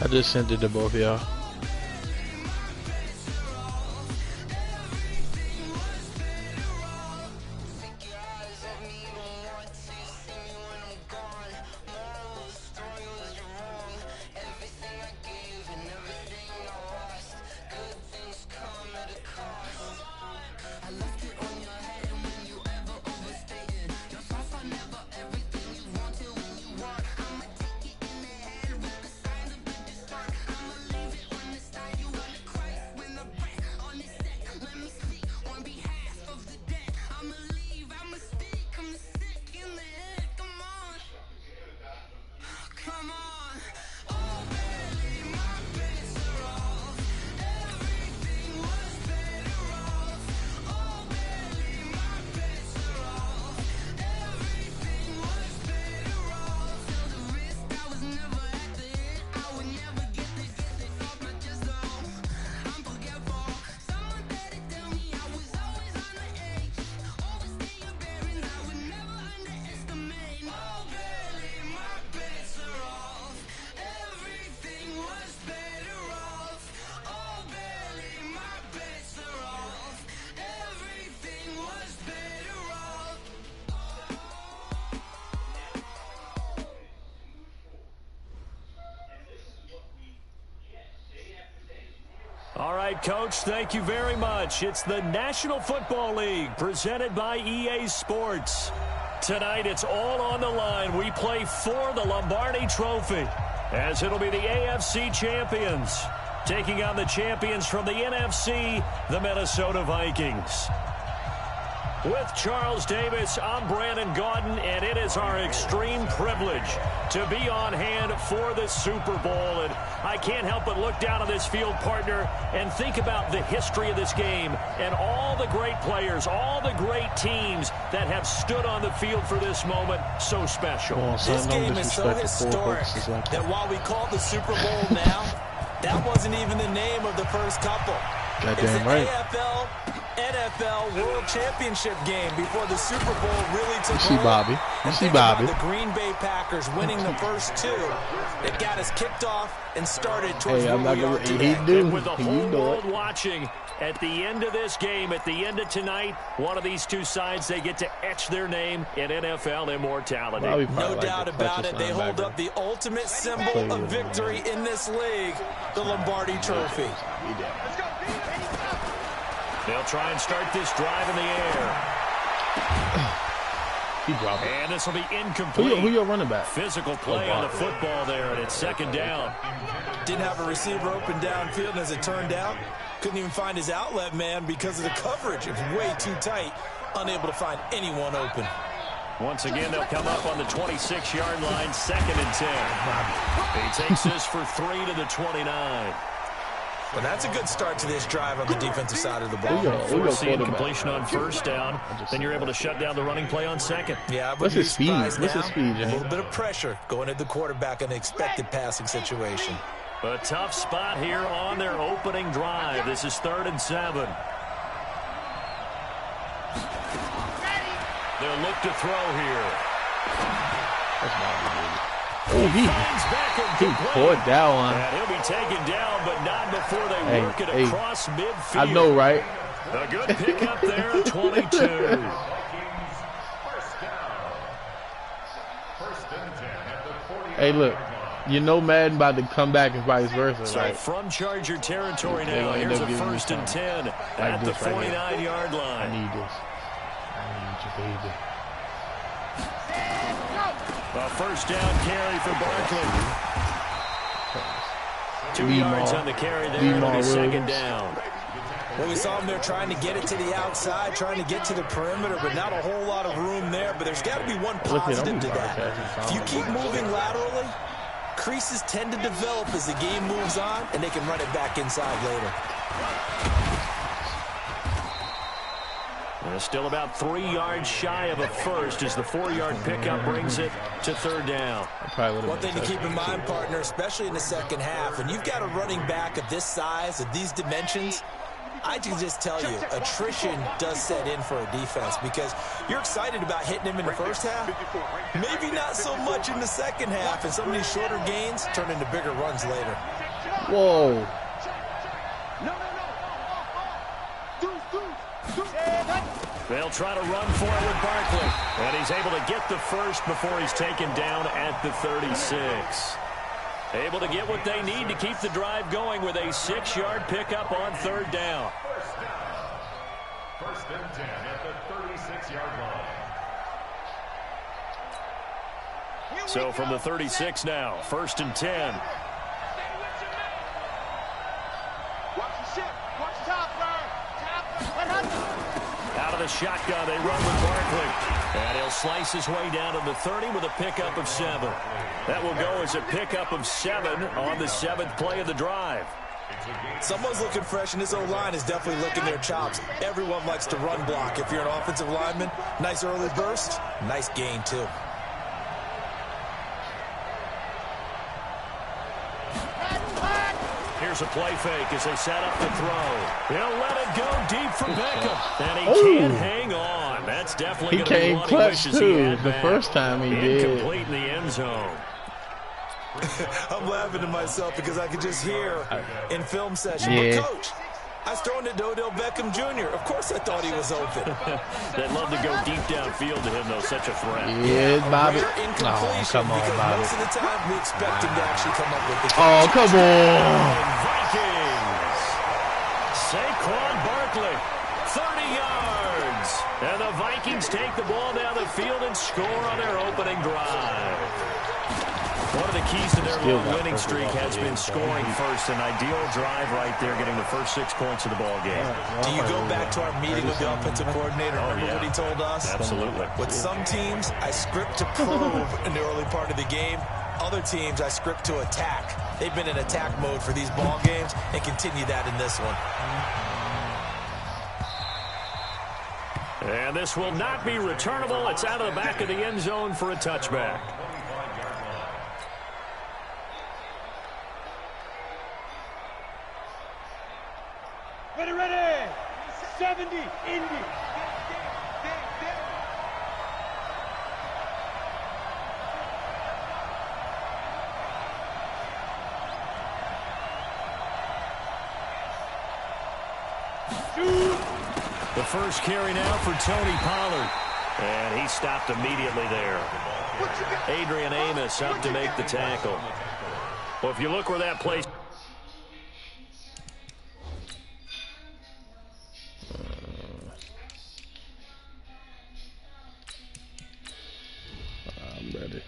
I just sent it to both of y'all. All right, Coach, thank you very much. It's the National Football League presented by EA Sports. Tonight, it's all on the line. We play for the Lombardi Trophy, as it'll be the AFC champions taking on the champions from the NFC, the Minnesota Vikings. With Charles Davis, I'm Brandon Gaudin, and it is our extreme privilege to be on hand for the Super Bowl. And I can't help but look down on this field, partner, and think about the history of this game and all the great players, all the great teams that have stood on the field for this moment. So special. This game is so historic that while we call it the Super Bowl now, that wasn't even the name of the first couple. It's an AFL NFL World Championship game before the Super Bowl really took hold. Bobby. You see Bobby. The Green Bay Packers winning the first two that got us kicked off and started towards where we are today. And with the whole world watching, at the end of this game, at the end of tonight, one of these two sides, they get to etch their name in NFL immortality. No doubt about it. They hold up the ultimate symbol of victory in this league, the Lombardi Trophy. They'll try and start this drive in the air. He dropped it. And this will be incomplete. Who your running back? Physical play on the football there, and it's second down. Didn't have a receiver open downfield, and as it turned out, couldn't even find his outlet man because of the coverage. It was way too tight, unable to find anyone open. Once again, they'll come up on the 26-yard line, 2nd and 10. He takes this for 3 to the 29. Well, that's a good start to this drive on the defensive side of the ball. Forcing completion on first down, then you're able to shut down the running play on second. Yeah, what's his speed? What's his speed, A little bit of pressure going at the quarterback in an expected passing situation. A tough spot here on their opening drive. This is 3rd and 7. They'll look to throw here. Oh, he poured that one. And he'll be taken down, but not before they work it across midfield. I know, right? A good pickup there, 22. Hey, look. You know Madden about to come back and vice versa, so right? From Charger territory now, here's a 1st and 10 at the 49-yard line. I need this. I need you, baby. A first down carry for Barkley. 2 yards on the carry there, and a second down. Well, we saw him there trying to get it to the outside, trying to get to the perimeter, but not a whole lot of room there. But there's got to be one positive to that. If you keep moving laterally, creases tend to develop as the game moves on, and they can run it back inside later. Still about 3 yards shy of a first as the 4-yard pickup brings it to 3rd down. One thing to keep in mind, partner, especially in the second half, when you've got a running back of this size, of these dimensions, I can just tell you, attrition does set in for a defense because you're excited about hitting him in the first half. Maybe not so much in the second half, and some of these shorter gains turn into bigger runs later. Whoa. They'll try to run for it with Barkley. And he's able to get the first before he's taken down at the 36. Able to get what they need to keep the drive going with a 6-yard pickup on 3rd down. First and 10 at the 36-yard line. So from the 36 now, 1st and 10. Out of the shotgun, they run with Barkley. And he'll slice his way down to the 30 with a pickup of 7. That will go as a pickup of 7 on the 7th play of the drive. Someone's looking fresh, and this O-line is definitely licking their chops. Everyone likes to run block. If you're an offensive lineman, nice early burst, nice gain too. Here's a play fake as they set up the throw. He'll let it go deep for Beckham. And he can't hang on. That's definitely going to be what he wishes he had the first time he did. Incomplete in the end zone. I'm laughing to myself because I could just hear in film session, yeah. But Coach, I was throwing it to Odell Beckham Jr. Of course I thought he was open. They'd love to go deep downfield to him, though. Such a threat. Yeah, Bobby. Oh, come on, Bobby. Most of the time, we expect him to actually come up with the catch. Oh, come on. Vikings. Saquon Barkley, 30 yards. And the Vikings take the ball down the field and score on their opening drive. One of the keys to their long winning streak has been scoring first. An ideal drive right there, getting the first 6 points of the ball game. Do you go back to our meeting with the offensive coordinator? Remember what he told us? Absolutely. With some teams, I script to probe in the early part of the game. Other teams, I script to attack. They've been in attack mode for these ball games and continue that in this one. And this will not be returnable. It's out of the back of the end zone for a touchback. Ready. 70, Indy. The first carry now for Tony Pollard. And he stopped immediately there. Adrian Amos up to make the tackle. Well, if you look where that place... I'm ready.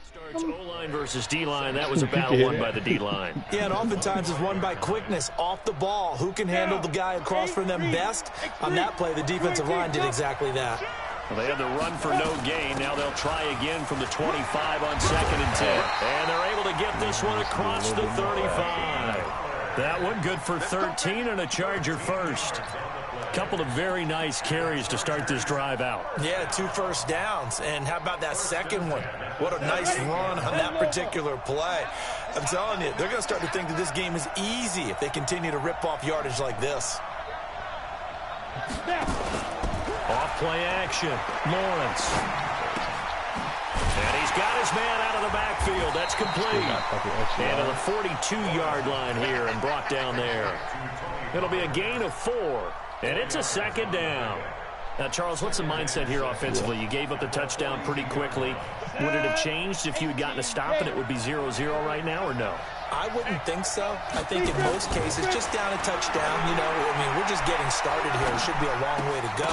Starts O-line versus D-line. That was a battle won by the D-line. Yeah, and oftentimes it's won by quickness off the ball. Who can handle the guy across from them best? On that play, the defensive line did exactly that. Well, they had the run for no gain. Now they'll try again from the 25 on 2nd and 10. And they're able to get this one across the 35. That one good for 13 and a Charger first. Couple of very nice carries to start this drive out. Yeah, 2 first downs. And how about that second one? What a nice run on that particular play. I'm telling you, they're going to start to think that this game is easy if they continue to rip off yardage like this. Off play action. Lawrence. And he's got his man out of the backfield. That's complete. And to the 42-yard line here and brought down there. It'll be a gain of 4. And it's a 2nd down. Now, Charles, what's the mindset here offensively? You gave up the touchdown pretty quickly. Would it have changed if you had gotten a stop and it would be 0-0 right now, or no? I wouldn't think so. I think in most cases, just down a touchdown, you know, I mean, we're just getting started here. It should be a long way to go.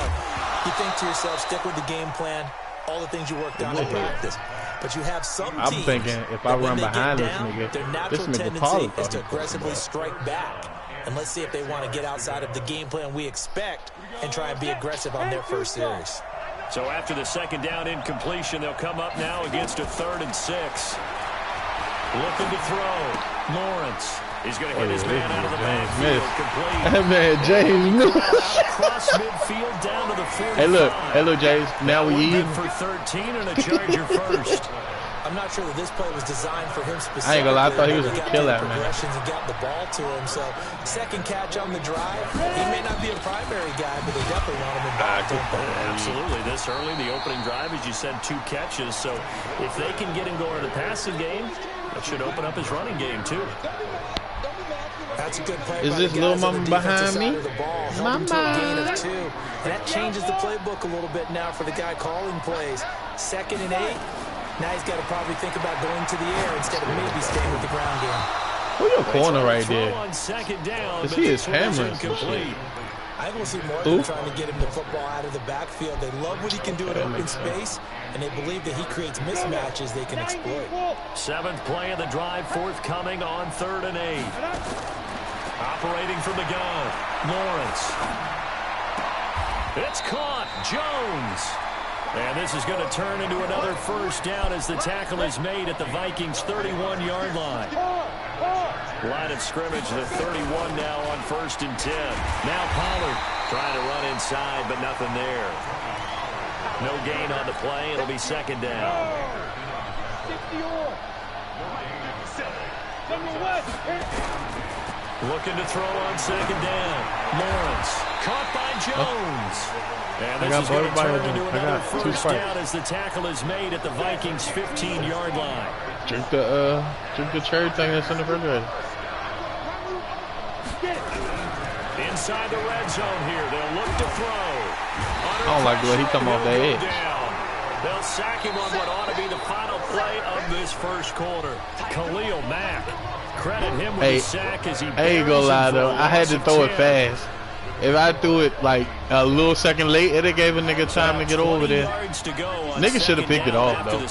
You think to yourself, stick with the game plan, all the things you worked on in practice. But you have some teams, I'm thinking if I run behind this nigga, their natural tendency is to aggressively strike back. And let's see if they want to get outside of the game plan we expect and try and be aggressive on their first series. So after the 2nd down incompletion, they'll come up now against a 3rd and 6. Looking to throw. Lawrence. He's going to hit his man out of the backfield. Complete. That man, James. Across midfield down to the 45. Hey, look, James. Now we even. For 13 and a Charger first. I'm not sure that this play was designed for him specifically. I ain't gonna lie, I thought he was going to kill that, man. And got the ball to him. So, second catch on the drive. He may not be a primary guy, but they definitely want him involved. Absolutely. This early, the opening drive, as you said, 2 catches. So, if they can get him going in the passing game, that should open up his running game, too. That's a good play. Is this little mama behind me? Mama. Gain of 2. And that changes the playbook a little bit now for the guy calling plays. 2nd and 8. Now he's got to probably think about going to the air instead of maybe staying with the ground game. Who your corner right there? Cause he is hammering some shit. I will see more than trying to get him the football out of the backfield. They love what he can do in open space, and they believe that he creates mismatches they can exploit. 7th play of the drive, forthcoming on 3rd and 8. Operating from the gun, Lawrence. It's caught, Jones. And this is going to turn into another first down as the tackle is made at the Vikings' 31-yard line. Line of scrimmage, the 31 now on 1st and 10. Now Pollard trying to run inside, but nothing there. No gain on the play. It'll be 2nd down. Looking to throw on 2nd down. Lawrence caught by Jones. And this is going to turn into another first down as the tackle is made at the Vikings' 15-yard line. Drink the cherry thing that's in the refrigerator. Inside the red zone here, they'll look to throw. I don't like the way he come off that edge. They'll sack him on what ought to be the final play of this first quarter. Khalil Mack, credit him with the sack as he. I ain't gonna lie though, I had to throw it fast. If I threw it like a little second late, it gave a nigga time to get over there. Nigga should have picked it off though.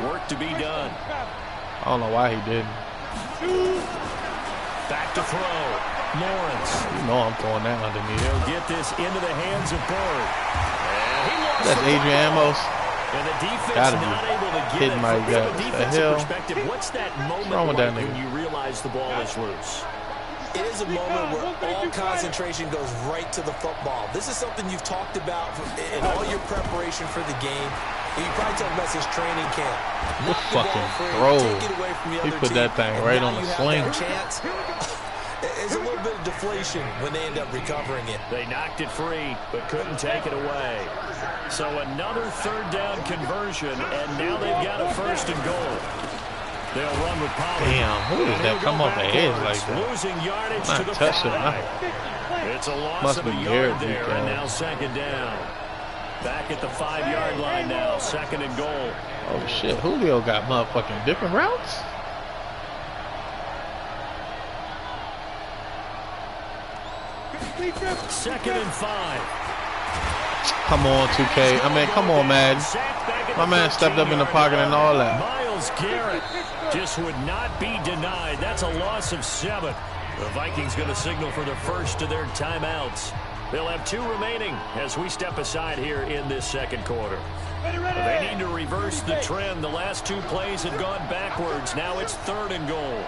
Work to be done. I don't know why he didn't. Back to throw. Lawrence. You know I'm throwing that underneath. He'll get this into the hands of Bird. That's Adrian Amos. And the defense not able to get it. My From a defensive perspective, what's that moment like when you realize the ball is loose? It is a moment where all concentration goes right to the football. This is something you've talked about in all your preparation for the game. You probably talked about since training camp. What fucking throw. He put that thing right on the sling. There's a little bit of deflation when they end up recovering it. They knocked it free, but couldn't take it away. So another 3rd down conversion, and now they've got a 1st and goal. They'll run with Pollard. Damn, who does that come off the edge like that? Losing yardage to the 5. It's a loss of a yard there, and now 2nd down. Back at the 5-yard line now, 2nd and goal. Oh shit, Julio got motherfucking different routes? Second and 5. Come on, 2K. I mean, come on, man. My man stepped up in the pocket and all that. Myles Garrett just would not be denied. That's a loss of 7. The Vikings going to signal for the first of their timeouts. They'll have 2 remaining as we step aside here in this 2nd quarter. They need to reverse the trend. The last 2 plays have gone backwards. Now it's 3rd and goal.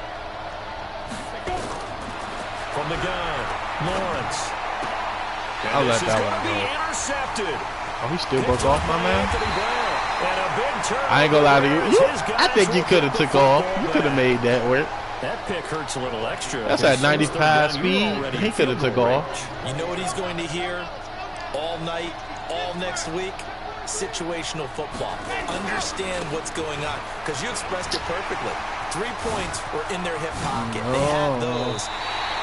From the gun, Lawrence. I'll let that one go. Intercepted. Oh, he still broke off, my man. I ain't gonna lie to you. I think you could have took off. You could have made that work. That pick hurts a little extra. That's at 95 speed. He could have took off. You know what he's going to hear all night, all next week? Situational football. Understand what's going on. Because you expressed it perfectly. 3 points were in their hip pocket. They had those.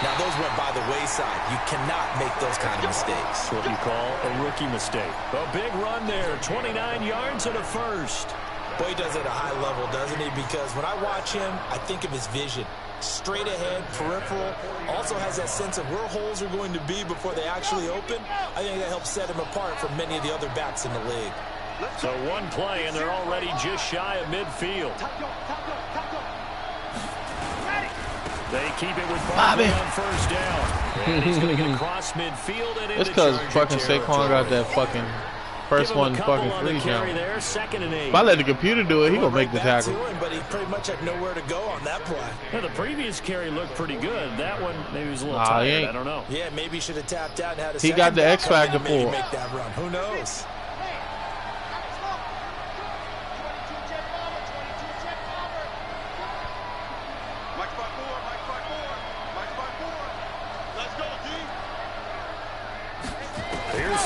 Now, those went by the wayside. You cannot make those kind of mistakes. That's what you call a rookie mistake. A big run there. 29 yards and a 1st. Boy, he does it at a high level, doesn't he? Because when I watch him, I think of his vision. Straight ahead, peripheral. Also has that sense of where holes are going to be before they actually open. I think that helps set him apart from many of the other backs in the league. So 1 play, and they're already just shy of midfield. They keep it with Bobby on 1st down. And he's going to get across midfield and into it's because fucking territory. Saquon got that fucking first one fucking free jump. There, 2nd and 8. If I let the computer do it, he gonna make the tackle. But he pretty much had nowhere to go on that play. Yeah, the previous carry looked pretty good. That one maybe was a little tired. I don't know. Yeah, maybe he should have tapped out and had a He got the X factor for it. Make that run. Who knows?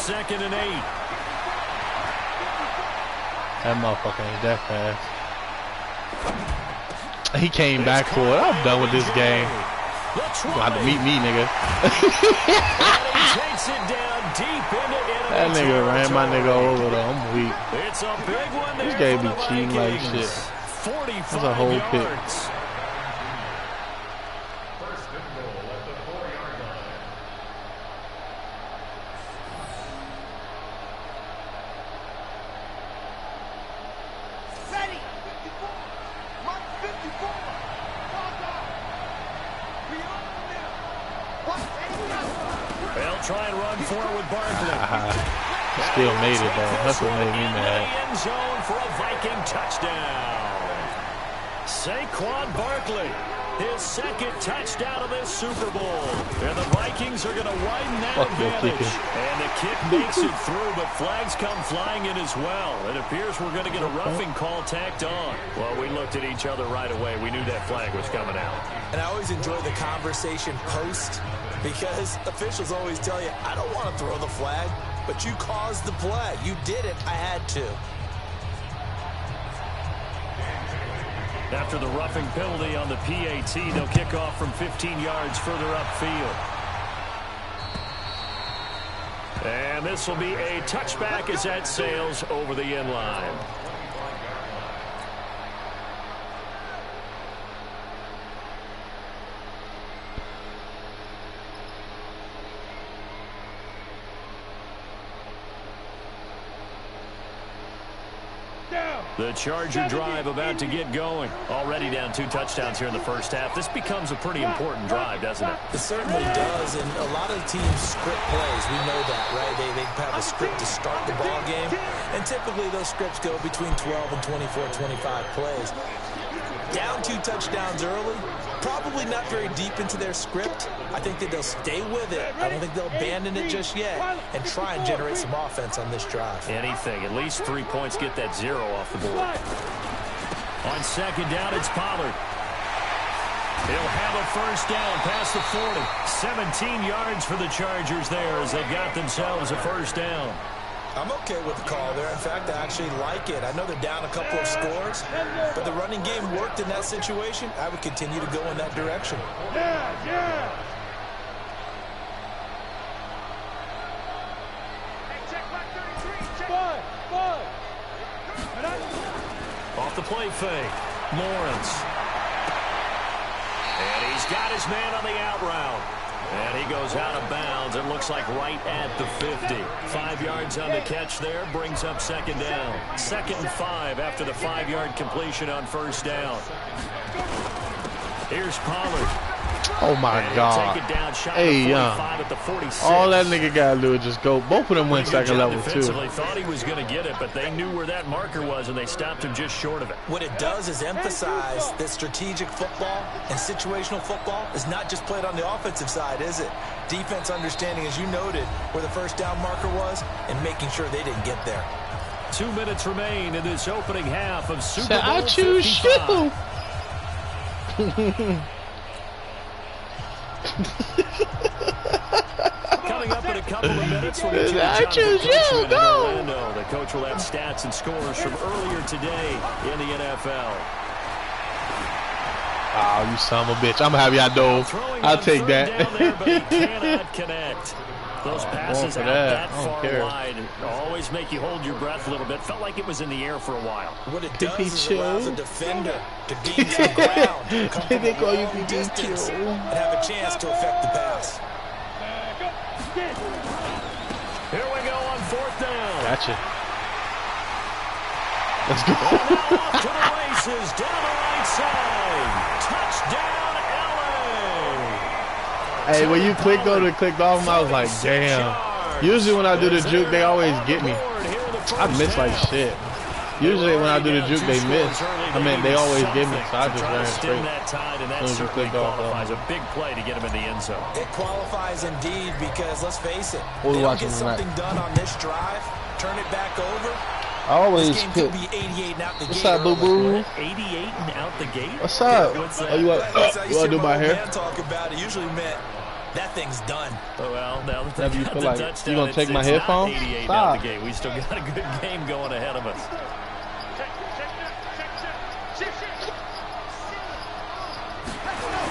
2nd and 8. That motherfucker ain't that fast. He came back for it. I'm done with this game. You gonna have to meet me, nigga. Takes it down deep into That nigga ran my nigga over though. I'm weak. It's a big one there. This game be cheating like shit. 45 That's a whole pick. yards. First and goal at the 4-yard line. Ready. 54. Mark 54. They'll try and run forward with Barkley. Still made it though. That's what made me mad. End zone for a Viking touchdown. Saquon Barkley, his 2nd touchdown of this Super Bowl. And the Vikings are going to widen that advantage. And the kick makes it through, but flags come flying in as well. It appears we're going to get a roughing call tacked on. Well, we looked at each other right away. We knew that flag was coming out. And I always enjoy the conversation post because officials always tell you, I don't want to throw the flag, but you caused the play. You did it. I had to. After the roughing penalty on the PAT, they'll kick off from 15 yards further upfield. And this will be a touchback as that sails over the end line. The Charger drive about to get going. Already down 2 touchdowns here in the first half. This becomes a pretty important drive, doesn't it? It certainly does, and a lot of teams script plays. We know that, right? They have a script to start the ball game, and typically those scripts go between 12 and 24, 25 plays. Down 2 touchdowns early, probably not very deep into their script. I think that they'll stay with it. I don't think they'll abandon it just yet and try and generate some offense on this drive. Anything. At least 3 points, get that 0 off the board. On 2nd down, it's Pollard. He'll have a first down past the 40. 17 yards for the Chargers there as they got themselves a first down. I'm okay with the call there. In fact, I actually like it. I know they're down a couple of scores, but the running game worked in that situation. I would continue to go in that direction. Yeah. Off the play fake, Lawrence. And he's got his man on the out route. And he goes out of bounds. It looks like right at the 50. 5 yards on the catch there. Brings up 2nd down. 2nd and 5 after the 5-yard completion on first down. Here's Pollard. Oh my God. Take it down, shot Hey, at the 46. all that nigga gotta do is just go. Both of them went 2nd level too. Defensively thought he was going to get it, but they knew where that marker was, and they stopped him just short of it. What it does is emphasize that strategic football and situational football is not just played on the offensive side, is it? Defense understanding, as you noted, where the first down marker was and making sure they didn't get there. 2 minutes remain in this opening half of Super Bowl I choose 55. Coming up in a couple of minutes, we'll get you I choose you. Go. Orlando. The coach will have stats and scores from earlier today in the NFL. Oh, you son of a bitch. I'm gonna have y'all dove. I'll take that. There, but he cannot connect. Those passes out that far wide always make you hold your breath a little bit. Felt like it was in the air for a while. What it does is allows a defender to gain some ground, come from a long distance, and have a chance to affect the pass. Here we go on 4th down. Gotcha. Let's go. Off to the races, down the right side. Touchdown, LA. Hey, when you clicked on it, clicked off, I was like, damn. Usually when I do the juke, they always get me. I miss like shit. Usually when I do the juke, they miss. I mean, they always get me, so I just ran straight. That certainly qualifies a big play to get him in the end zone. It qualifies indeed because, let's face it, We'll they don't watch get him something done on this drive, turn it back over. I always This game pick. could be 88 and out the What's gate. up, boo boo? 88 and out the gate? What's up? What's Oh, you want to do my hair? Man talk about it usually meant that thing's done. Oh, well, now that Whenever you got feel the like touchdown, you gonna take my headphones? 88 Stop. out the game. We still got a good game going ahead of us.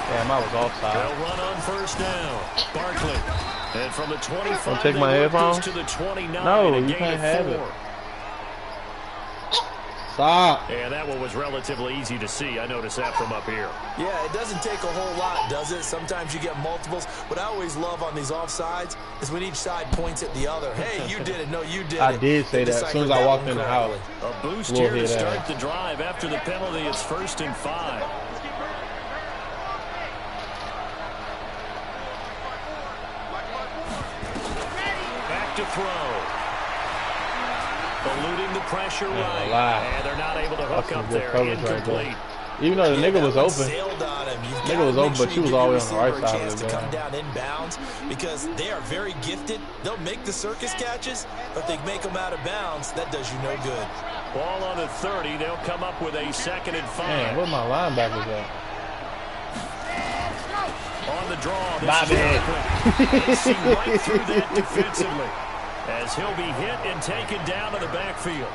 Damn, I was offside. They'll run on first down. Barkley. And from the 25, Don't take my they work this headphones? to the 29. No, a you gain can't of have 4. it. Stop. And that one was relatively easy to see. I noticed that from up here. Yeah, it doesn't take a whole lot, does it? Sometimes you get multiples. What I always love on these offsides is when each side points at the other. Hey, you did it. No, you did it. I did say that as soon as I walked in the house. A boost We'll here to hear that. start the drive. After the penalty, it's 1st and 5. Back to throw. Eluding the pressure right. And they're not able to hook up there. Incomplete. Even though the nigga was open. Nigga was open, but she was always on the right side of the to game. come down inbounds because they are very gifted. They'll make the circus catches, but they make them out of bounds. That does you no good. Ball on the 30. They'll come up with a 2nd and 5. Man, where my linebackers at? On the draw. Bobby. They see right through that defensively as he'll be hit and taken down to the backfield.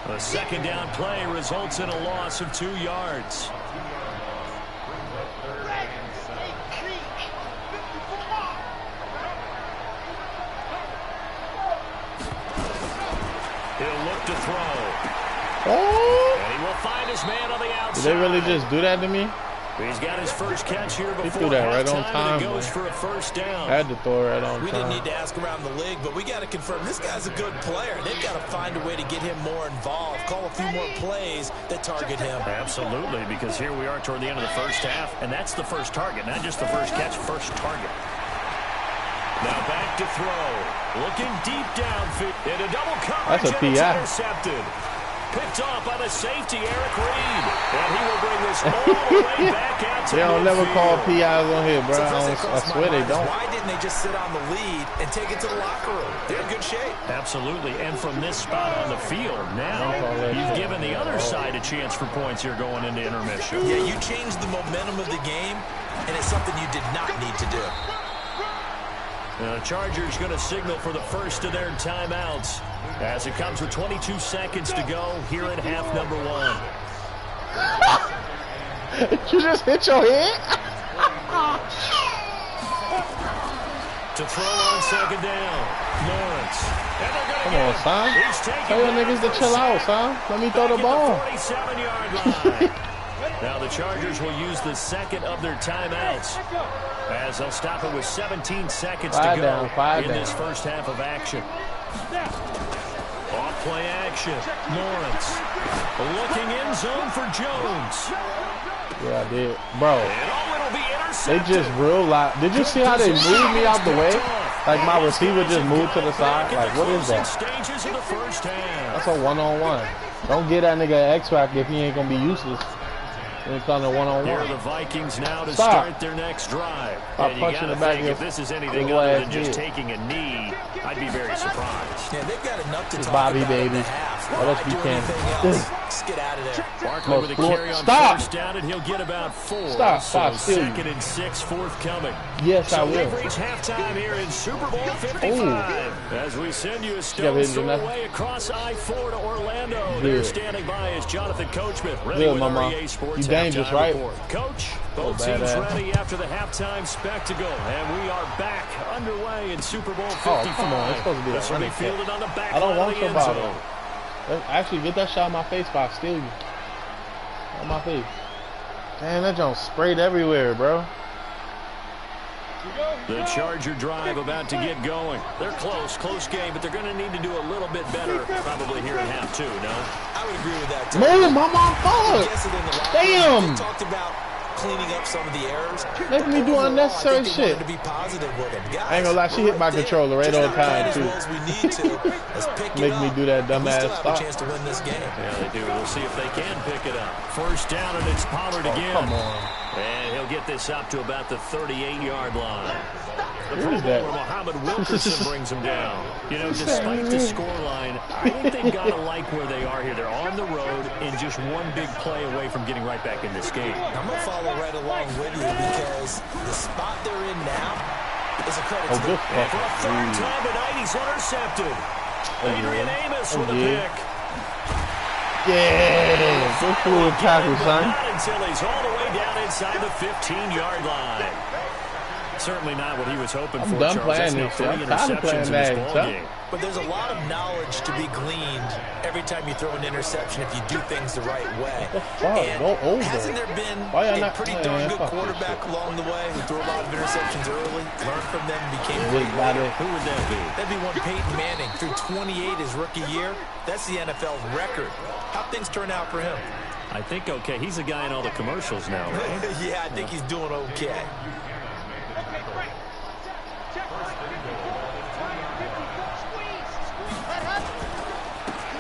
A 2nd down play results in a loss of 2 yards. He'll look to throw. Oh! And he will find his man on the outside. Did they really just do that to me? He's got his first catch here before threw that right on halftime, time, and it goes man. for a 1st down. I had to throw it right on We didn't time. need to ask around the league, but we got to confirm this guy's a good player. They've got to find a way to get him more involved, call a few more plays that target him. Absolutely, because here we are toward the end of the first half, and that's the first target, not just the first catch, first target. Now back to throw. Looking deep downfield. In a double coverage. That's a and it's PI. intercepted. Picked off by the safety, Eric Reed. And he will bring this all the way back out to They don't never midfield. call PIs on here, bro. Something I that crossed my swear they mind is don't. Why didn't they just sit on the lead and take it to the locker room? They're in good shape. Absolutely, and from this spot on the field, now you've given the other side a chance for points here going into intermission. Yeah, you changed the momentum of the game, and it's something you did not need to do. The Chargers going to signal for the first of their timeouts as it comes with 22 seconds to go here in half number 1. You just hit your head? To throw on 2nd down, Lawrence. And they're gonna Come get on, it. son. He's taken Tell your down niggas to for chill out, 7. son. Let me throw the Back ball. at the 47-yard line. Now the Chargers will use the 2nd of their timeouts as they'll stop it with 17 seconds to go in this first half of action. Off play action. Lawrence looking in zone for Jones. Yeah, I did. Bro, And it'll be they intercepted. just real loud. Did you see how they moved me out the way? Like my receiver just moved to the side? Like, what is that? Stages of the first half. That's a one-on-one. Don't get that nigga an X-Factor if he ain't going to be useless. It's on the Here are one-on-one. the Vikings now to Stop. start their next drive. Stop And you punching got to the back think of if this is anything your other ass than just head. taking a knee, I'd be very surprised. Yeah, they've got enough to It's talk Bobby, about in baby. the half. Oh, let's Why be do Kansas. anything else? Just get out of there. Barkley with a Floor. carry on Stop. first down, and he'll get about 4. Stop. So Stop. Steal you. 2nd and 6 forthcoming. Yes, I So will. we've reached halftime here in Super Bowl 55. As we send you a got stone's hit throw in the away across I-4 to Orlando. Good. There standing by is Jonathan Coachman, ready Good, with mama. our EA Sports You dangerous, halftime right? report. Coach, Oh, both teams badass. ready after the halftime spectacle, and we are back underway in Super Bowl 55. Oh, come on. It's supposed to be a This will be running kick. fielded on the back I don't line want of the end somebody. zone. Actually, get that shot in my face if I steal you. On my face. Man, that junk sprayed everywhere, bro. The Charger drive about to get going. They're close game, but they're going to need to do a little bit better probably here in half 2, no? I would agree with that, too. Move, mama, fuck. Guess it in the locker Damn. room. They talked about cleaning up some of the errors. Make me do Overall, unnecessary I think they shit. wanted to be positive with them. Guys, I ain't gonna lie, she hit my there. controller right Just on not playing time, as too. well as we need to. Let's pick it Make up. me do that And we dumbass still have stop. a chance to win this game. Yeah, they do. We'll see if they can pick it up. First down, and it's Pollard again. Come on. And he'll get this up to about the 38-yard line. The Who Pro is that? Bowler Muhammad Wilkerson brings him down. You know, despite the scoreline, I think they've got to like where they are here. They're on the road and just one big play away from getting right back in this game. I'm going to follow right along with you because the spot they're in now, is a credit to good the... fuck. For a third time tonight, he's intercepted. Adrian Amos with a pick. Yeah, good fluid tackle, son. Not until he's all the way down inside the 15-yard line. Certainly not what he was hoping for, done Charles. playing this shit. I'm tired of playing In this that, ballgame. But there's a lot of knowledge to be gleaned every time you throw an interception if you do things the right way. And go over. hasn't there been a pretty darn good quarterback along the way who threw a lot of interceptions early, learned from them, and became great? Who would that be? That'd be one Peyton Manning, threw 28 his rookie year. That's the NFL's record. How'd things turn out for him? I think okay. He's a guy in all the commercials now, right? Yeah, I think he's doing okay.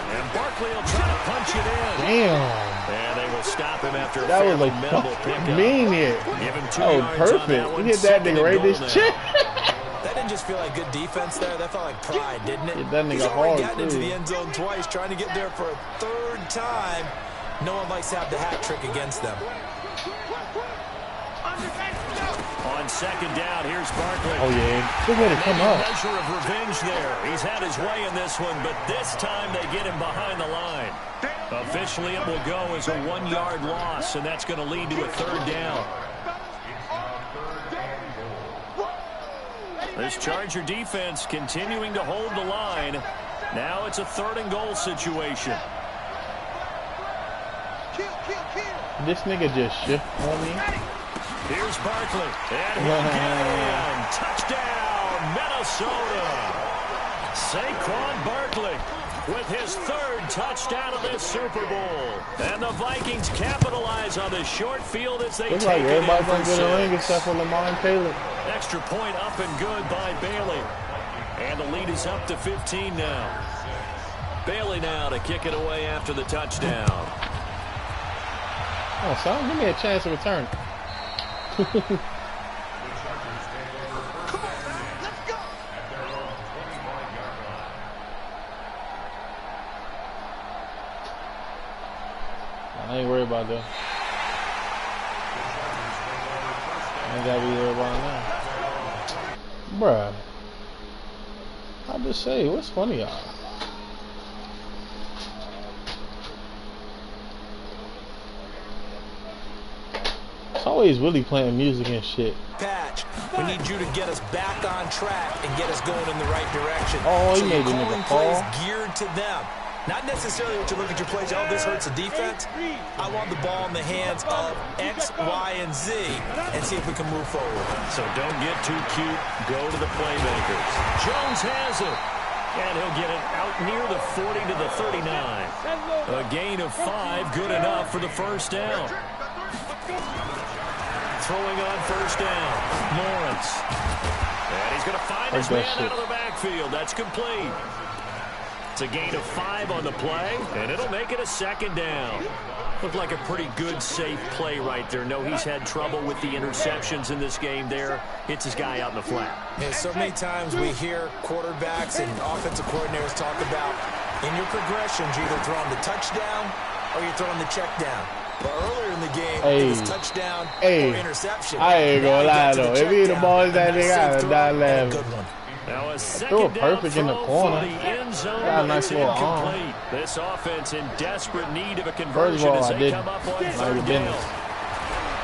And Barkley will try to punch it in. Damn. And they will stop him after That was fairly like minimal pickup. mean it. Give him 2 Oh, yards perfect. on that one. He hit that nigga right in his chest. That didn't just feel like good defense there. That felt like pride, didn't it? Hit that nigga He's already hard, gotten into too. the end zone twice, trying to get there for a third time. No one likes to have the hat trick against them. On second down, here's Barkley. Oh, yeah. Good way to come up. Measure of revenge there. He's had his way in this one, but this time they get him behind the line. Officially, it will go as a 1-yard loss, and that's going to lead to a third down. This Charger defense continuing to hold the line. Now it's a 3rd and goal situation. This nigga just shift on me. Here's Barkley. And he'll get in. Touchdown, Minnesota. Saquon Barkley with his 3rd touchdown of this Super Bowl. And the Vikings capitalize on the short field as they Looks take like it in everybody's for gonna get a ring 6. except for Lamar and Taylor. Extra point up and good by Bailey. And the lead is up to 15 now. Bailey now to kick it away after the touchdown. Oh, son, give me a chance to return. I ain't worried about that. I ain't gotta be worried about that. Bruh. I just say, what's funny, y'all? It's always really playing music and shit. Patch, we need you to get us back on track and get us going in the right direction. Oh, he so made the you're nigga calling plays fall. geared to them. Not necessarily what you look at your plays, oh, this hurts the defense. I want the ball in the hands of X, Y, and Z and see if we can move forward. So don't get too cute. Go to the playmakers. Jones has it. And he'll get it out near the 40 to the 39. A gain of 5, good enough for the first down. Throwing on first down, Lawrence. And he's going to find his man out of the backfield. That's complete. It's a gain of 5 on the play, and it'll make it a 2nd down. Looked like a pretty good, safe play right there. No, he's had trouble with the interceptions in this game there. Hits his guy out in the flat. Yeah, so many times we hear quarterbacks and offensive coordinators talk about in your progressions, you're either throwing the touchdown or you're throwing the check down. But earlier in the game, it was touchdown or interception. I ain't gonna lie, though. If he the ball is that nigga, I would die laughing. Now a threw it perfect in the corner. Got a nice little arm. This offense in desperate need of a First conversion of all, as I they didn't. come up on Mind 3rd your down. business.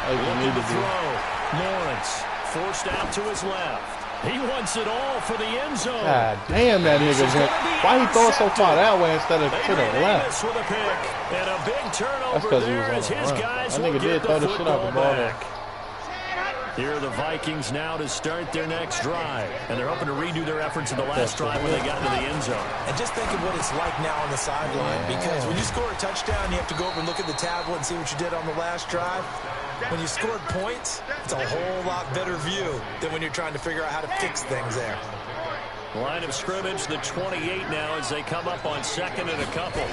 I just need Looking to to do. throw. Lawrence forced out to his left. He wants it all for the end zone. God damn, that nigga went. Why he throw it so far that way instead of to the left? With a pick and a big turnover. That's because he there was as on his the run. guys That will nigga did get throw the shit out the football ball there. back. Here are the Vikings now to start their next drive. And they're hoping to redo their efforts in the last drive when they got into the end zone. And just think of what it's like now on the sideline. Because when you score a touchdown, you have to go over and look at the tablet and see what you did on the last drive. When you scored points, it's a whole lot better view than when you're trying to figure out how to fix things there. Line of scrimmage, the 28 now as they come up on 2nd and a couple.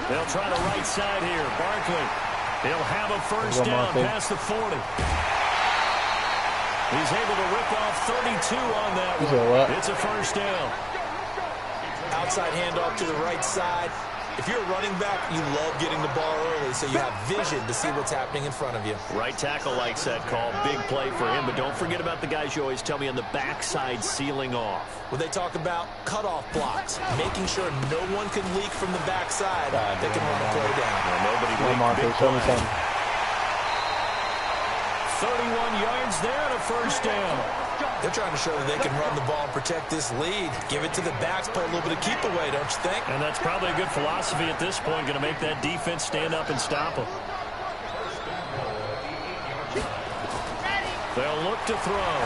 They'll try the right side here. Barkley. He'll have a first down past the 40. He's able to rip off 32 on that one. It's a first down. Outside handoff to the right side. If you're a running back, you love getting the ball early so you have vision to see what's happening in front of you. Right tackle likes that call. Big play for him, but don't forget about the guys you always tell me on the backside sealing off. Well, they talk about cutoff blocks, making sure no one can leak from the backside. They can run the play down. Well, nobody leaked big play. 31 yards there and a first down. They're trying to show that they can run the ball and protect this lead. Give it to the backs, play a little bit of keep away, don't you think? And that's probably a good philosophy at this point, going to make that defense stand up and stop them. They'll look to throw.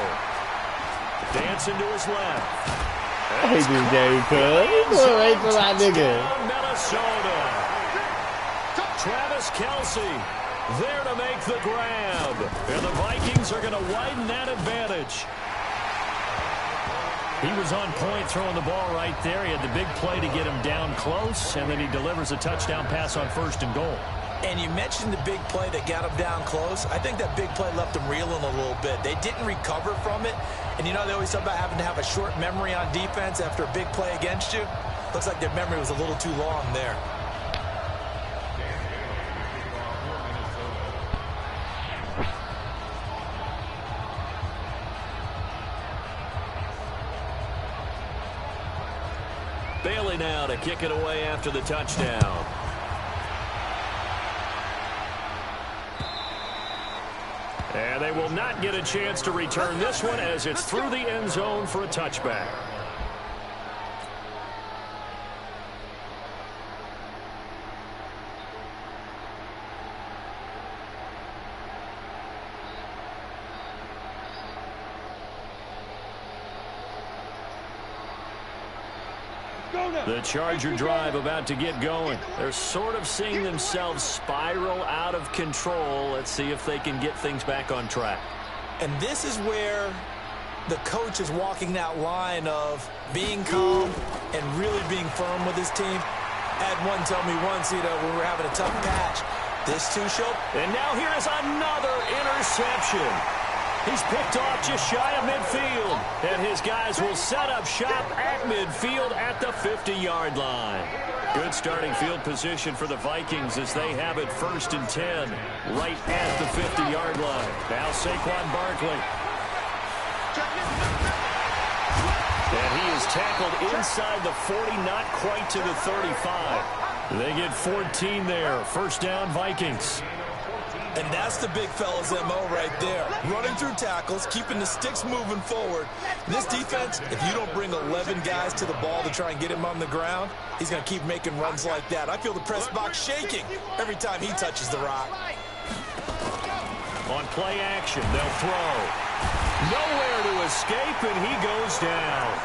Dancing to his left. I hate this game, cuz. Right for my nigga. Minnesota. Travis Kelce there to make the grab. And the Vikings are going to widen that advantage. He was on point throwing the ball right there. He had the big play to get him down close, and then he delivers a touchdown pass on 1st and goal. And you mentioned the big play that got him down close. I think that big play left him reeling a little bit. They didn't recover from it. And, you know, they always talk about having to have a short memory on defense after a big play against you. Looks like their memory was a little too long there. Bailey now to kick it away after the touchdown. And they will not get a chance to return this one as it's through the end zone for a touchback. The Charger drive about to get going. They're sort of seeing themselves spiral out of control. Let's see if they can get things back on track. And this is where the coach is walking that line of being calm and really being firm with his team. I had one tell me once, you know, when we were having a tough patch, this too short. And now here is another interception. He's picked off just shy of midfield. And his guys will set up shop at midfield at the 50-yard line. Good starting field position for the Vikings as they have it 1st and 10 right at the 50-yard line. Now Saquon Barkley. And he is tackled inside the 40, not quite to the 35. They get 14 there. 1st down, Vikings. And that's the big fella's MO right there. Running through tackles, keeping the sticks moving forward. This defense, if you don't bring 11 guys to the ball to try and get him on the ground, he's going to keep making runs like that. I feel the press box shaking every time he touches the rock. On play action, they'll throw. Nowhere to escape, and he goes down.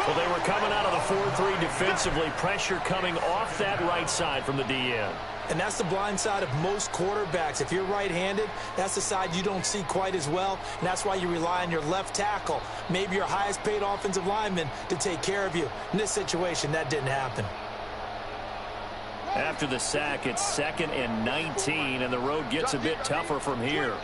Well, they were coming out of the 4-3 defensively. Pressure coming off that right side from the DN. And that's the blind side of most quarterbacks. If you're right-handed, that's the side you don't see quite as well. And that's why you rely on your left tackle, maybe your highest-paid offensive lineman, to take care of you. In this situation, that didn't happen. After the sack, it's 2nd and 19, and the road gets a bit tougher from here.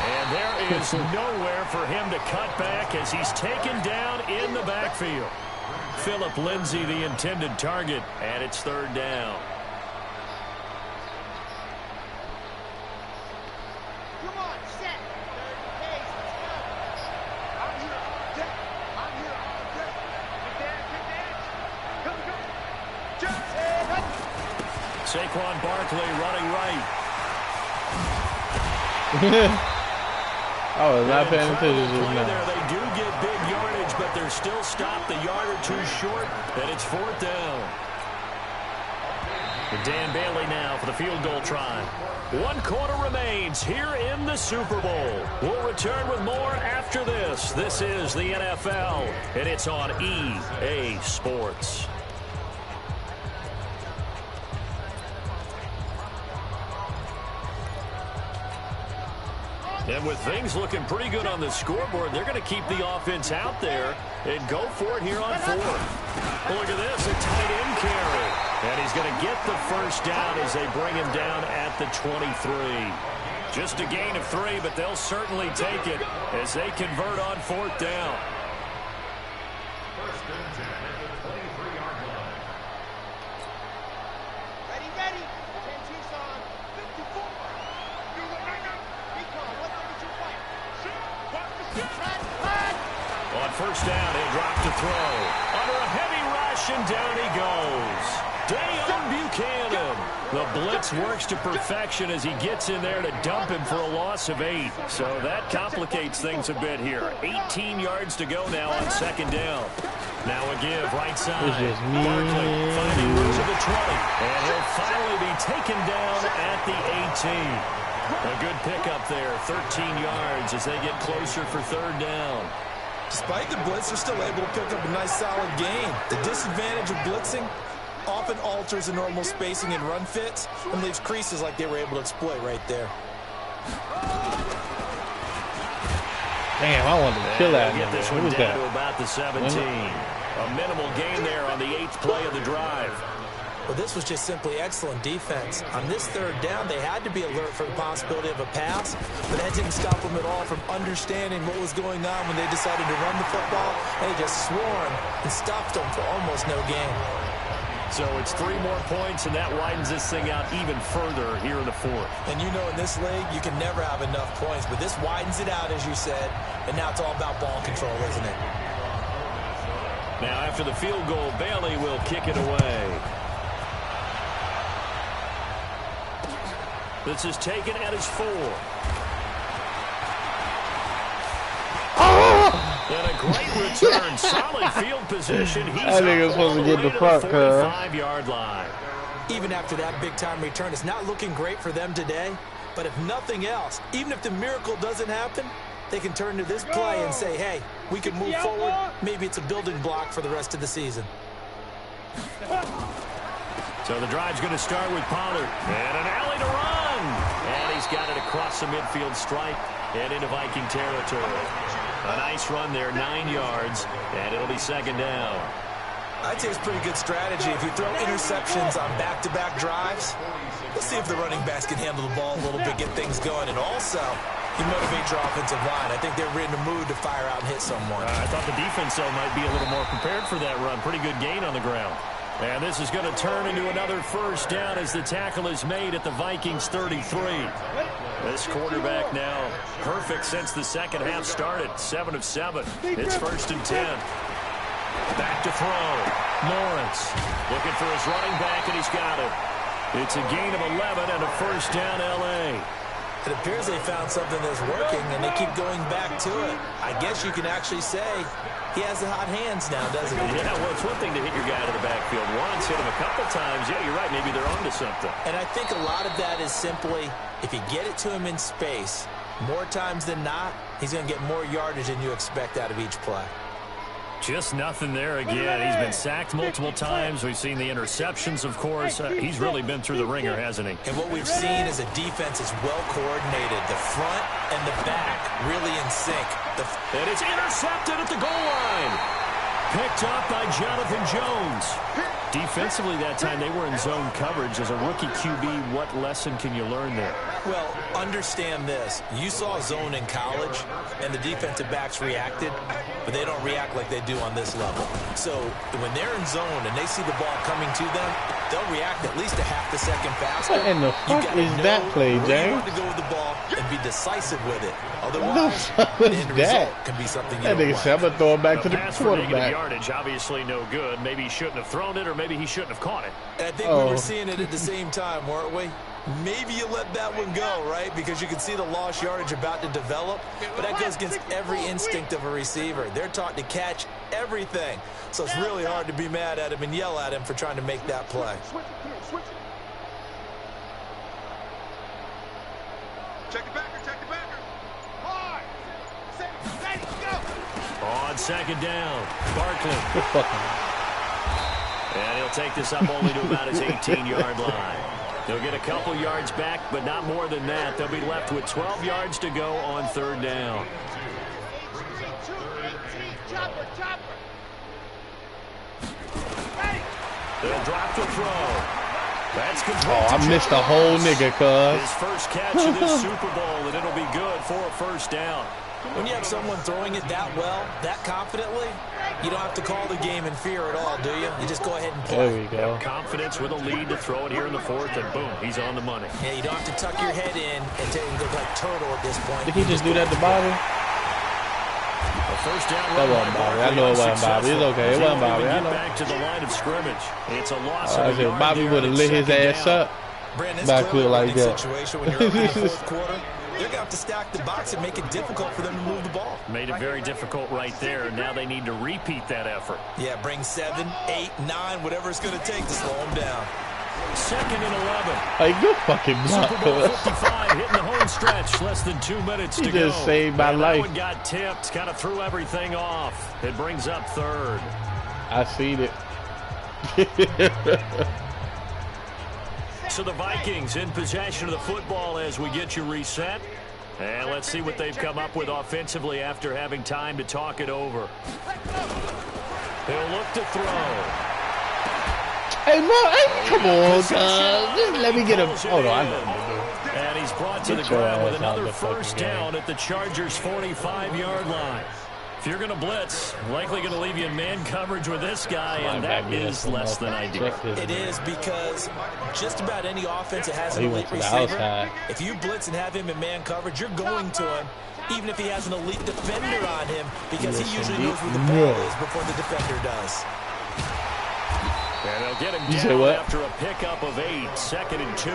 And there is nowhere for him to cut back as he's taken down in the backfield. Phillip Lindsay, the intended target, and it's 3rd down. Come on, set. Pace, let's go. I'm here. I'm here. Good dance. Come. Saquon Barkley running right. I was not paying attention just now. They do get big yardage, but they're still stopped a yard or two short, and it's 4th down. Dan Bailey now for the field goal try. 1 quarter remains here in the Super Bowl. We'll return with more after this. This is the NFL, and it's on EA Sports. And with things looking pretty good on the scoreboard, they're going to keep the offense out there and go for it here on 4th. Well, look at this, a tight end carry. And he's going to get the 1st down as they bring him down at the 23. Just a gain of 3, but they'll certainly take it as they convert on 4th down. First and 10 at the 23-yard line. Ready, ready. 10 Tucson. 54. Do it right now. Recon, what number did you fight? On 1st down, he'll drop to throw. Under a heavy rush, and down he goes. Dayon Buchanan. The blitz works to perfection as he gets in there to dump him for a loss of 8. So that complicates things a bit here. 18 yards to go now on 2nd down. Now a give right side. Barkley finding room to the 20. And he'll finally be taken down at the 18. A good pickup there. 13 yards as they get closer for 3rd down. Despite the blitz, they're still able to pick up a nice solid gain. The disadvantage of blitzing often alters the normal spacing and run fits and leaves creases like they were able to exploit right there. Damn, I wanted to kill that. Get this one down to about the 17. A minimal gain there on the 8th play of the drive. Well, this was just simply excellent defense. On this 3rd down, they had to be alert for the possibility of a pass, but that didn't stop them at all from understanding what was going on when they decided to run the football, and they just swarmed and stopped them for almost no gain. So it's 3 more points, and that widens this thing out even further here in the 4th. And you know in this league, you can never have enough points, but this widens it out, as you said, and now it's all about ball control, isn't it? Now after the field goal, Bailey will kick it away. This is taken at his 4. And a great return. Solid field position. He's I think it's supposed to get the front, 45-yard line. Even after that big-time return, it's not looking great for them today. But if nothing else, even if the miracle doesn't happen, they can turn to this play and say, hey, we can move forward. Maybe it's a building block for the rest of the season. So the drive's going to start with Pollard. And an alley to run. And he's got it across the midfield stripe and into Viking territory. A nice run there, 9 yards, and it'll be 2nd down. I'd say it's pretty good strategy. If you throw interceptions on back-to-back drives, let's see if the running backs can handle the ball a little bit, get things going. And also, you motivate your offensive line. I think they're in the mood to fire out and hit someone. I thought the defense, though, might be a little more prepared for that run. Pretty good gain on the ground. And this is going to turn into another 1st down as the tackle is made at the Vikings 33. This quarterback now perfect since the 2nd half started. 7 of 7. It's 1st and 10. Back to throw. Lawrence looking for his running back, and he's got it. It's a gain of 11 and a 1st down L.A. It appears they found something that's working, and they keep going back to it. I guess you can actually say he has the hot hands now, doesn't he? Yeah, well, it's one thing to hit your guy to the backfield once, hit him a couple times. Yeah, you're right. Maybe they're onto something. And I think a lot of that is simply if you get it to him in space, more times than not, he's going to get more yardage than you expect out of each play. Just nothing there again. He's been sacked multiple times. We've seen the interceptions, of course. He's really been through the ringer, hasn't he? And what we've seen is a defense is well coordinated. The front and the back really in sync. And it's intercepted at the goal line. Picked up by Jonathan Jones. Defensively that time, they were in zone coverage. As a rookie QB, what lesson can you learn there? Well, understand this. You saw zone in college, and the defensive backs reacted, but they don't react like they do on this level. So when they're in zone and they see the ball coming to them, they'll react at least a half a second faster. What in the fuck is that play, James? You want to go with the ball and be decisive with it. Otherwise, the end that? result can be something you That don't nigga said, I'm like. going to throw it back to the Pass for negative quarterback. yardage, obviously no good. Maybe he shouldn't have thrown it, or maybe he shouldn't have caught it. And I think we were seeing it at the same time, weren't we? Maybe you let that one go, right? Because you can see the lost yardage about to develop. But that goes against every instinct of a receiver. They're taught to catch everything. So it's really hard to be mad at him and yell at him for trying to make that play. Check the backer, check the backer. 5, 6, ready, go. On 2nd down, Barkley. Good fucking. And he'll take this up only to about his 18-yard line. They'll get a couple yards back, but not more than that. They'll be left with 12 yards to go on 3rd down. 18, chopper, chopper. Ready. They'll drop the throw. That's complete. Oh, I missed the whole nigga, cuz. His first catch of this Super Bowl, and it'll be good for a first down. When you have someone throwing it that well, that confidently, you don't have to call the game in fear at all, do you? You just go ahead and play. There we go. Confidence with a lead to throw it here in the fourth, and boom, he's on the money. Yeah, you don't have to tuck your head in and look like turtle at this point. Did he just do that to Bobby? A first down That wasn't Bobby. I know it wasn't Bobby. It's okay. It wasn't Bobby. I know. Back to the line of scrimmage. It's a loss of a yard. Bobby would have lit his ass up. Back to it like that. Situation when you're up in the fourth quarter, they're going to have to stack the box and make it difficult for them to move the ball. Made it very difficult right there. Now they need to repeat that effort. Yeah, bring 7, 8, 9, whatever it's going to take to slow them down. 2nd and 11. Hey, good fucking block. Super Bowl 55 hitting the home stretch. Less than 2 minutes to go. He just saved my life. That one got tipped. Kind of threw everything off. It brings up 3rd. I seen it. So the Vikings in possession of the football as we get you reset. And let's see what they've come up with offensively after having time to talk it over. He'll look to throw. Hey, come on, cuz. Just let me get him. Hold on, I know what to do. And he's brought to the ground with another first down at the Chargers' 45-yard line. If you're going to blitz, likely going to leave you in man coverage with this guy, and that is less than ideal. It is, because just about any offense that has an elite receiver, if you blitz and have him in man coverage, you're going to him, even if he has an elite defender on him, because he usually knows where the ball is before the defender does. And they'll get him down after a pickup of 8, 2nd and 2.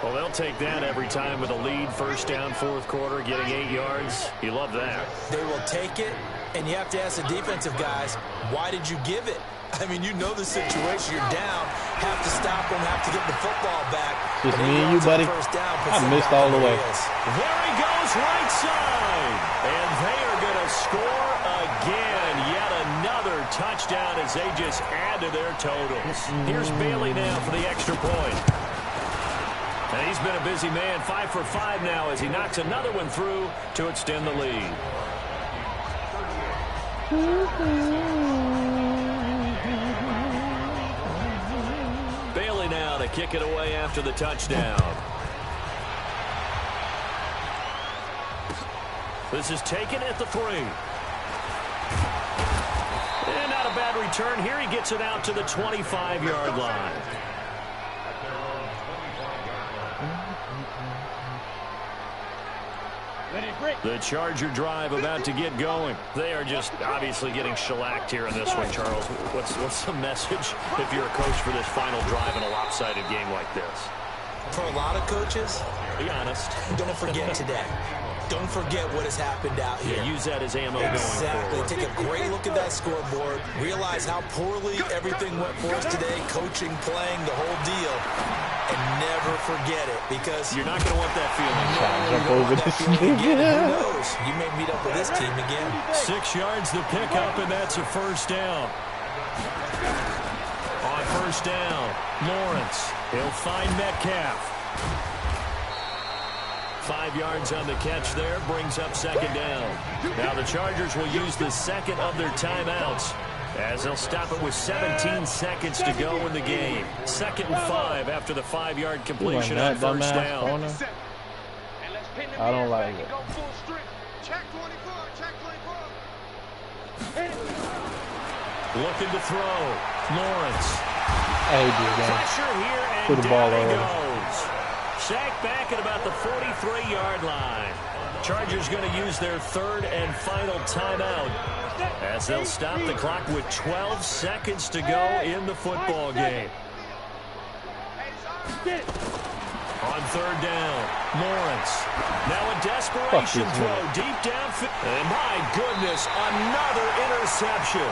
Well, they'll take that every time with a lead, first down, fourth quarter, getting 8 yards. You love that. They will take it, and you have to ask the defensive guys, why did you give it? I mean, you know the situation. You're down, have to stop them, have to get the football back. Just me and you, buddy. I missed all the way. There he goes, right side. And they are going to score again. Yet another touchdown as they just add to their totals. Here's Bailey now for the extra point. And he's been a busy man, 5 for 5 now as he knocks another one through to extend the lead. Bailey now to kick it away after the touchdown. This is taken at the 3. And not a bad return. Here he gets it out to the 25-yard line. The Charger drive about to get going. They are just obviously getting shellacked here in this one, Charles. What's the message if you're a coach for this final drive in a lopsided game like this? For a lot of coaches, be honest. Don't forget today. Don't forget what has happened out here. Yeah, use that as ammo going forward. Take a great look at that scoreboard. Realize how poorly everything went for us today. Coaching, playing, the whole deal. And never forget it, because you're not going to want that feeling. Jump over this thing. Who knows? You may meet up with this team again. 6 yards to pick up, and that's a first down. On first down, Lawrence. He'll find Metcalf. 5 yards on the catch there, brings up 2nd down. Now the Chargers will use the second of their timeouts as they'll stop it with 17 seconds to go in the game. 2nd and 5 after the 5-yard completion on first down. Corner. I don't like it. Looking to throw. Lawrence. Hey, dude, pressure here, and put the ball down he over. goes. Sacked back at about the 43-yard line. Chargers going to use their 3rd and final timeout as they'll stop the clock with 12 seconds to go in the football game. On 3rd down, Lawrence. Now a desperation throw deep downfield. And my goodness, another interception.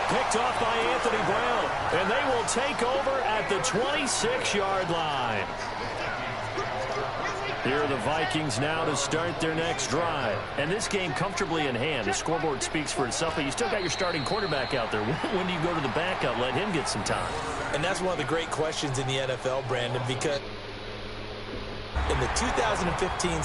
Picked off by Anthony Brown. And they will take over at the 26-yard line. Here are the Vikings now to start their next drive. And this game comfortably in hand. The scoreboard speaks for itself, but you still got your starting quarterback out there. When do you go to the backup? Let him get some time. And that's one of the great questions in the NFL, Brandon, because in the 2015